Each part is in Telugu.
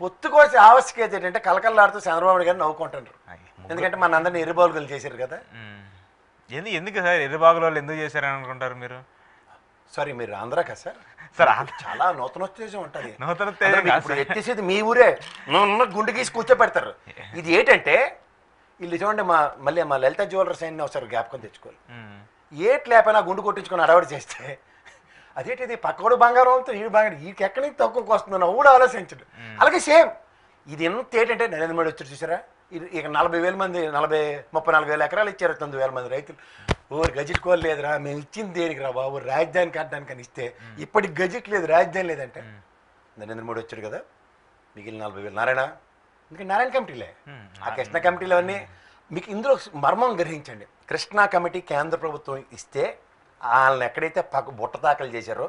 పొత్తు కోసి ఆవశ్యకత ఏంటంటే కలకల్లాడుతూ చంద్రబాబు గారిని నవ్వుకుంటారు. ఎందుకంటే మన అందరినీ ఎర్రిబాగులు చేశారు కదా. ఎందుకు సార్ ఎర్రిబాగుల వాళ్ళు ఎందుకు చేశారని అనుకుంటారు మీరు? సారీ, మీరు ఆంధ్ర కదా సార్? సార్ చాలా నూతనోత్తేజం ఉంటుంది. నూతన ఎత్తేసేది మీ ఊరే, నువ్వు గుండు గీసి కూర్చోపెడతారు. ఇది ఏంటంటే వీళ్ళు చూడండి, మళ్ళీ మా లలిత జ్యువెలర్స్ అయిన ఒకసారి జ్ఞాపకం తెచ్చుకోవాలి. ఏట్ లేపైనా గుండు కొట్టించుకొని అడవాడు చేస్తే అదేంటిది పక్కడు బంగారం అవుతుంది, ఈ బంగారం వీటికి ఎక్కడి నుంచి తక్కువకి వస్తుందని ఊడు ఆలోచించడు. అలాగే సేమ్ ఇది ఎంత ఏంటంటే నరేంద్ర మోడీ వచ్చారు చూసారా, ఇక 40,000 మంది 34,000 ఎకరాలు ఇచ్చారు. 9,000 మంది రైతులు ఓరు గజెట్ కోలు లేదురా, మేము ఇచ్చింది దేనికి రా బాబు, రాజధాని కట్టడానికి అని ఇస్తే ఇప్పటికి గజెట్ లేదు, రాజధాని లేదంటే నరేంద్ర మోడీ వచ్చాడు కదా, మిగిలిన 40,000 నారాయణ, ఇంకా నారాయణ కమిటీలే. ఆ కృష్ణా కమిటీలు అవన్నీ మీకు ఇందులో మర్మం గ్రహించండి. కృష్ణా కమిటీ కేంద్ర ప్రభుత్వం ఇస్తే వాళ్ళని ఎక్కడైతే బుట్ట దాఖలు చేశారో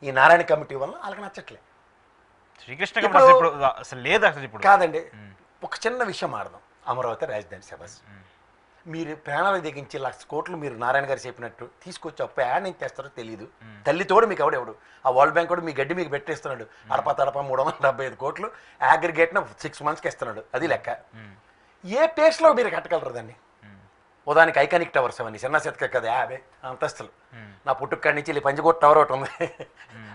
ఈ నారాయణ కమిటీ వల్ల వాళ్ళకి నచ్చట్లే. శ్రీకృష్ణ కమిటీ అసలు లేదు అసలు ఇప్పుడు కాదండి. ఒక చిన్న విషయం ఆడదాం. అమరావతి రాజధాని సభ మీరు ప్రాణాలు దిగించి 1,00,000 కోట్లు మీరు నారాయణ గారు చెప్పినట్టు తీసుకొచ్చి అప్పు యాడ్ నుంచి తెస్తారో తెలియదు. తల్లితోడు మీకు ఎవడు ఆ వరల్డ్ బ్యాంక్ కూడా మీ గడ్డి మీకు పెట్టేస్తున్నాడు. అడప 375 కోట్లు అగ్రిగేట్న 6 మంత్స్కి ఇస్తున్నాడు. అది లెక్క. ఏ పేస్లో మీరు కట్టగలరు దాన్ని? ఉదాహరణకి ఐకానిక్ టవర్స్ అవన్నీ చిన్న సెతక కదా, 50 అంతస్తులు. నా పుట్టుక్కడి నుంచి పంచగోట్ టవర్ ఒకటి ఉంది,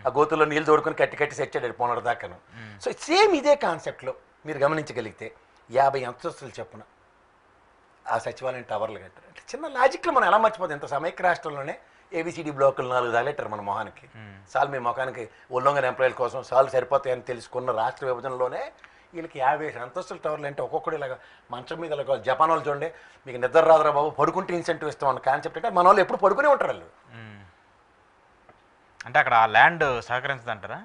ఆ గోతుల్లో నీళ్ళు తోడుకొని కట్టి సెచ్చాడు పోనడు దాకాను. సో సేమ్ ఇదే కాన్సెప్ట్లో మీరు గమనించగలిగితే 50 అంతస్తులు చెప్పున ఆ సచివాలయం టవర్లు కట్టారు. అంటే చిన్న లాజిక్లో మనం ఎలా మర్చిపోతాం? ఇంత సమైక్య రాష్ట్రంలోనే ఏబిసిడి బ్లాకులు 4 తగలెట్టారు మన మొహానికి. సాల్ మీ మొఖానికి ఉల్లంఘన ఎంప్లాయీల కోసం సార్లు సరిపోతాయని తెలుసుకున్న రాష్ట్ర విభజనలోనే వీళ్ళకి 50 అంతస్తుల టవర్లు అంటే ఒక్కొక్కటి ఇలాగ మంచం మీద ఇలా జపాన్ వాళ్ళు చూడండి, మీకు నిద్ర రాదురా బాబు పడుకుంటే ఇన్సెంటివ్ ఇస్తాం అన్న కాన్సెప్ట్. అంటే మన వాళ్ళు ఎప్పుడు పడుకునే ఉంటారు వాళ్ళు. అంటే అక్కడ ఆ ల్యాండ్ సహకరించదు అంటారా?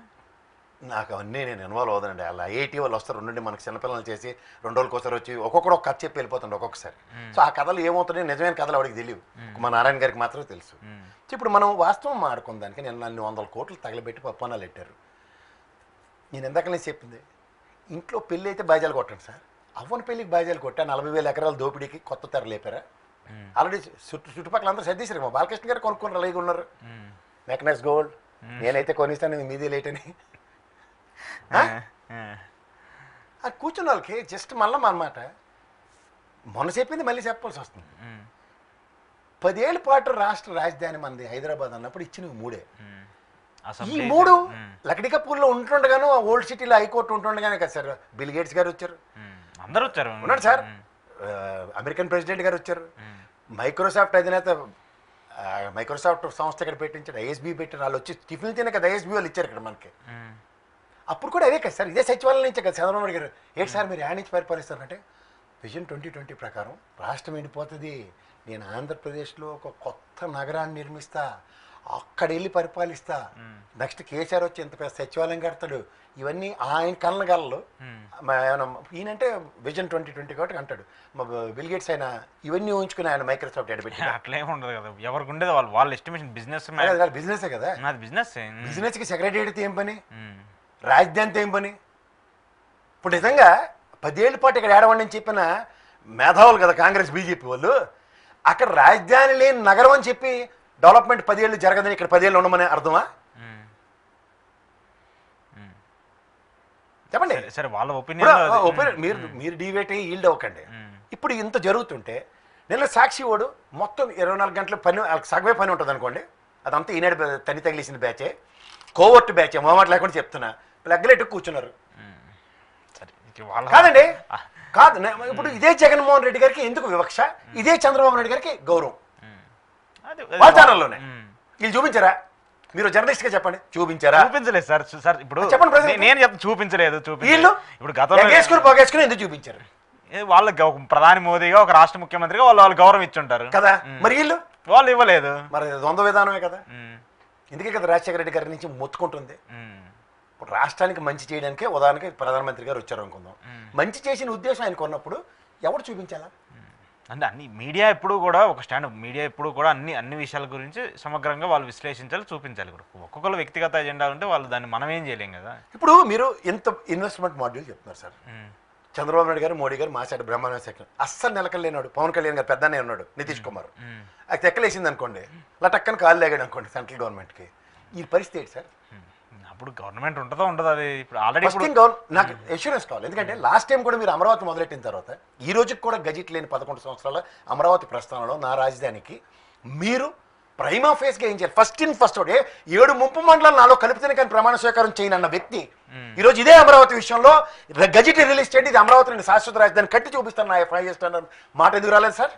నాకు అవన్నీ నేను ఇన్వాల్వ్ అవుతానండి. అలా ఐఐటీ వాళ్ళు వస్తారు, ఉండండి మనకి చిన్నపిల్లలు చేసి 2 రోజులకోసారి వచ్చి ఒక్కొక్కడు ఒక కథ చెప్పి వెళ్ళిపోతుండే ఒక్కొక్కసారి. సో ఆ కథలు ఏమవుతున్నాయి, నిజమైన కథలు వాడికి తెలియవు, మా నారాయణ గారికి మాత్రమే తెలుసు. ఇప్పుడు మనం వాస్తవం ఆడుకుందానికి నేను 100 కోట్లు తగలబెట్టి పప్పానాలు పెట్టారు. నేను ఎందాకనే చెప్పింది, ఇంట్లో పెళ్ళి అయితే బాజాలు కొట్టండి సార్, అవ్వని పెళ్ళికి బాజాలు కొట్టా 40,000 ఎకరాల దోపిడీకి కొత్త తెర లేపారా? ఆల్రెడీ చుట్టుపక్కల అందరూ సర్దీశారు. మా బాలకృష్ణ గారు కొనుక్కొని అలాగే ఉన్నారు. మెకనైజ్ గోల్డ్ నేనైతే కొనిస్తాను, మీదే లేట్ అని కూర్చున్న వాళ్ళకి జస్ట్ మళ్ళీ అన్నమాట మొన్న చెప్పింది మళ్ళీ చెప్పాల్సి వస్తుంది. 10 ఏళ్ళ పాటు రాష్ట్ర రాజధాని మంది హైదరాబాద్ అన్నప్పుడు ఇచ్చినవి 3. ఈ 3 లకడికపూర్లో ఉంటుండగాను ఓల్డ్ సిటీలో హైకోర్టు ఉంటుండగానే కదా సార్ బిల్ గేట్స్ గారు వచ్చారు, అందరూ వచ్చారు, ఉన్నాడు సార్, అమెరికన్ ప్రెసిడెంట్ గారు వచ్చారు, మైక్రోసాఫ్ట్ అధినేత మైక్రోసాఫ్ట్ సంస్థ ఇక్కడ పెట్టించాడు, ఐఎస్బీ పెట్టారు. వాళ్ళు వచ్చి టిఫిన్ తినే కదా ఐఎస్బీ వాళ్ళు ఇచ్చారు ఇక్కడ మనకి. అప్పుడు కూడా అవే కదా సార్, ఇదే సచివాలయం నుంచే కదా చంద్రబాబు గారు ఏంటి సార్ మీరు యాడ్ నుంచి పరిపాలిస్తారంటే విజన్ 2020 ప్రకారం రాష్ట్రం ఎండిపోతుంది, నేను ఆంధ్రప్రదేశ్లో ఒక కొత్త నగరాన్ని నిర్మిస్తా, అక్కడ వెళ్ళి పరిపాలిస్తా, నెక్స్ట్ కేసీఆర్ వచ్చి ఇంత పెద్ద సచివాలయం కడతాడు, ఇవన్నీ ఆయన కళ్ళగలలు. ఈయనంటే విజన్ 2020 కాబట్టి అంటాడు. బిల్ గేట్స్ ఆయన ఇవన్నీ ఊహించుకుని ఆయన మైక్రోసాఫ్ట్ ఎడబెట్టి అట్లా ఏముండదు కదా, ఎవరికి ఉండేది వాళ్ళ ఎస్టిమేషన్. బిజినెస్ బిజినెసే కదా, బిజినెస్కి సెక్రటరీతో ఏం పని, రాజధానితో ఏం పని? ఇప్పుడు నిజంగా 10 ఏళ్ళ పాటు ఇక్కడ ఏడవండి అని చెప్పిన మేధావులు కదా కాంగ్రెస్ బీజేపీ వాళ్ళు, అక్కడ రాజధాని లేని నగరం అని చెప్పి డెవలప్మెంట్ 10 ఏళ్ళు జరగదని ఇక్కడ 10 ఏళ్ళు ఉండమని అర్థమా? చెప్పండి. సరే వాళ్ళ ఒపీనియన్ మీరు డివేట్ అయ్యి ఈల్డ్ అవ్వకండి. ఇప్పుడు ఇంత జరుగుతుంటే నిన్న సాక్షి వాడు మొత్తం 24 గంటల పని, సగమే పని ఉంటుంది అనుకోండి, అదంతా ఈనాడు తని తగిలేసిన బ్యాచే, కోవర్ట్ బ్యాచే, మొహమాట లేకుండా చెప్తున్నా, లగ్గలెట్టు కూర్చున్నారు. కాదండి, కాదు. ఇప్పుడు ఇదే జగన్మోహన్ రెడ్డి గారికి ఎందుకు వివక్ష, ఇదే చంద్రబాబు నాయుడు గారికి గౌరవం. వాళ్ళ ఛానల్లోనే వీళ్ళు చూపించారా? మీరు జర్నలిస్ట్ గా చెప్పండి, చూపించారా? చూపించలేదు సార్. సార్ ఇప్పుడు చెప్పండి, నేను చూపించలేదు. వీళ్ళు ఇప్పుడు గతంలో పోగేసుకుని ఎందుకు చూపించారు? వాళ్ళకి ప్రధాని మోదీగా ఒక రాష్ట్ర ముఖ్యమంత్రిగా వాళ్ళు గౌరవం ఇచ్చుంటారు కదా, మరి వాళ్ళు ఇవ్వలేదు. మరి ద్వంద్వ విధానమే కదా. ఎందుకే కదా రాజశేఖర రెడ్డి గారి నుంచి మొత్తుకుంటుంది. ఇప్పుడు రాష్ట్రానికి మంచి చేయడానికే ఉదాహరణకి ప్రధానమంత్రి గారు వచ్చారు అనుకుందాం, మంచి చేసిన ఉద్దేశం ఆయనకు ఉన్నప్పుడు ఎవరు చూపించాలా? అంటే అన్ని మీడియా ఎప్పుడు కూడా ఒక స్టాండ్, మీడియా ఎప్పుడు కూడా అన్ని విషయాల గురించి సమగ్రంగా వాళ్ళు విశ్లేషించాలి, చూపించాలి కూడా. ఒక్కొక్కరు వ్యక్తిగత ఎజెండా ఉంటే వాళ్ళు దాన్ని మనం ఏం చేయలేం కదా. ఇప్పుడు మీరు ఎంత ఇన్వెస్ట్మెంట్ మాడ్యూల్ చెప్తున్నారు సార్, చంద్రబాబు నాయుడు గారు మోడీ గారు మాసాడు బ్రహ్మాండ సెక్టర్ అస్సలు నెలకలేనాడు. పవన్ కళ్యాణ్ గారు పెద్దనే ఉన్నాడు, నితీష్ కుమార్ అది ఎక్కలేసింది అనుకోండి, ఇలా టక్కని కాలు లేగాడు అనుకోండి సెంట్రల్ గవర్నమెంట్కి, ఈ పరిస్థితి ఏంటి సార్? అప్పుడు గవర్నమెంట్ ఉంటుందో ఉండదు, అది ఇప్పుడు ఆల్రెడీ ఫస్ట్ థింగ్ నాకు ఎష్యూరెన్స్ కావాలి. ఎందుకంటే లాస్ట్ టైం కూడా మీరు అమరావతి మొదలెట్టిన తర్వాత ఈ రోజుకి కూడా గజెట్ లేని 11 సంవత్సరాల అమరావతి ప్రస్థానంలో నా రాజధానికి మీరు ప్రైమా ఫేస్గా ఏం చేయాలి? ఫస్ట్ ఇన్ ఫస్ట్ 7 ముంపు మండలాలు నాలో కలిపితేనే కానీ ప్రమాణ స్వీకారం చేయను అన్న వ్యక్తి ఈరోజు ఇదే అమరావతి విషయంలో గజెట్ రిలీజ్ చేయండి, ఇది అమరావతిని శాశ్వత రాజధాని కట్టి చూపిస్తాను నా 5 years మాట ఎందుకు రాలేదు సార్?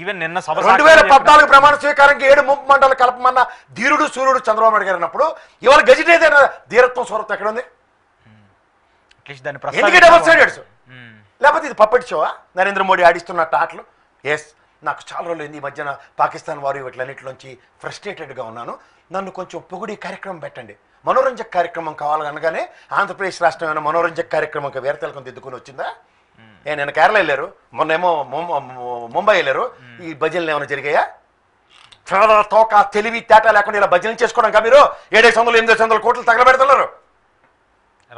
ఈవెన్ నిన్న 2014 ప్రమాణ స్వీకారానికి 7 ముంపు మండలాలు కలపమన్న ధీరుడు సూర్యుడు చంద్రబాబు నాయుడు గారు అన్నప్పుడు ఇవాళ గజెట్ ఏదైనా ధీరత్వం స్వరత్వం ఎక్కడ ఉంది? ఎందుకు డబుల్ సైడెడ్స్? లేకపోతే ఇది పప్పటి షోవా? నరేంద్ర మోడీ ఆడిస్తున్నట్టు ఆటలు? ఎస్, నాకు చాలా రోజులు ఈ మధ్యన పాకిస్తాన్ వారు వీటిలన్నింటిలోంచి ఫ్రస్ట్రేటెడ్గా ఉన్నాను, నన్ను కొంచెం పొగిడి కార్యక్రమం పెట్టండి, మనోరంజక కార్యక్రమం కావాలనగానే ఆంధ్రప్రదేశ్ రాష్ట్రం ఏమైనా మనోరంజక కార్యక్రమం వేరతెలకం దిద్దుకుని వచ్చిందా? నేను కేరళ వెళ్ళారు, మొన్నేమో ముంబై వెళ్ళారు, ఈ భజనలు ఏమైనా జరిగాయా? చాలా తోక తెలివి తేట లేకుండా ఇలా భజనలు చేసుకోవడం మీరు 700-800 కోట్లు తగలబెడుతున్నారు.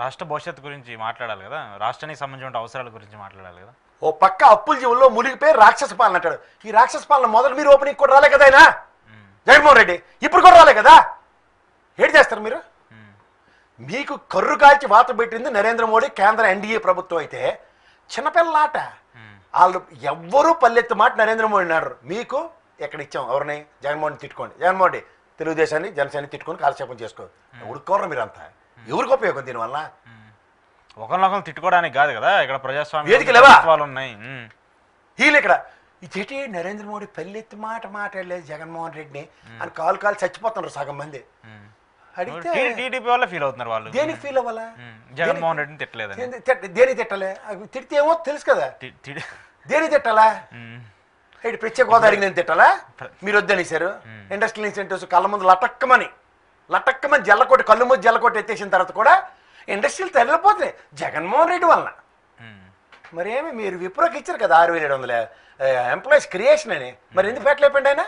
రాష్ట్ర భవిష్యత్తు గురించి మాట్లాడాలి కదా, రాష్ట్రానికి సంబంధించిన అవసరాల గురించి మాట్లాడాలి కదా. ఓ పక్క అప్పుల జీవుల్లో మునిగిపోయి రాక్షస పాలన అంటాడు. ఈ రాక్షస పాలన మొదలు మీరు ఓపెనింగ్ కూడా రాలే కదా ఆయన జగన్మోహన్ రెడ్డి, ఇప్పుడు కూడా రాలే కదా. ఏడు చేస్తారు మీరు? మీకు కర్రు కాల్చి వాత పెట్టింది నరేంద్ర మోడీ కేంద్ర ఎన్డీఏ ప్రభుత్వం అయితే చిన్నపిల్లలాట. వాళ్ళు ఎవ్వరూ పల్లెత్తు మాట నరేంద్ర మోడీ అన్నారు. మీకు ఎక్కడ ఇచ్చాం? ఎవరిని? జగన్మోహన్ తిట్టుకోండి, జగన్మోహన్ రెడ్డి తెలుగుదేశాన్ని జనసేన తిట్టుకొని కాలక్షేపం చేసుకో. ఉడుకోరు మీరంతా. ఎవరికి ఉపయోగం దీనివల్ల? ఒకరినొకరు తిట్టుకోవడానికి కాదు కదా, ఇక్కడ ప్రజాస్వామ్యాలు ఉన్నాయి. వీళ్ళు ఇక్కడ ఇదేంటి నరేంద్ర మోడీ పల్లెత్తి మాట మాట్లాడలేదు జగన్మోహన్ రెడ్డిని అని కాలు చచ్చిపోతున్నారు సగం మంది. అడిగితే టీడీపీ వల్ల ఫీల్ అవుతున్నారు వాళ్ళు. దేనికి ఫీల్ అవ్వాలా? జగన్మోహన్ రెడ్డిని తిట్టలేదు. దేనికి తిట్టలే? తిడితే ఏమో తెలుసు కదా. దేనికి తిట్టాలా? ప్రత్యేక హోదా అడిగి నేను తిట్టాలా? మీరు వద్దనేసారు. ఇండస్ట్రియల్ ఇన్సెంటివ్స్ కళ్ళ ముందు లటక్కమని జల్లకొట్టి కళ్ళు ముందు జల్లకొట్టి ఎత్తేసిన తర్వాత కూడా ఇండస్ట్రీలు తరలిపోతున్నాయి జగన్మోహన్ రెడ్డి వలన. మరేమి మీరు విప్రోకి ఇచ్చారు కదా 6,700 ఎంప్లాయీస్ క్రియేషన్ అని, మరి ఎందుకు పెట్టలేపండి ఆయన?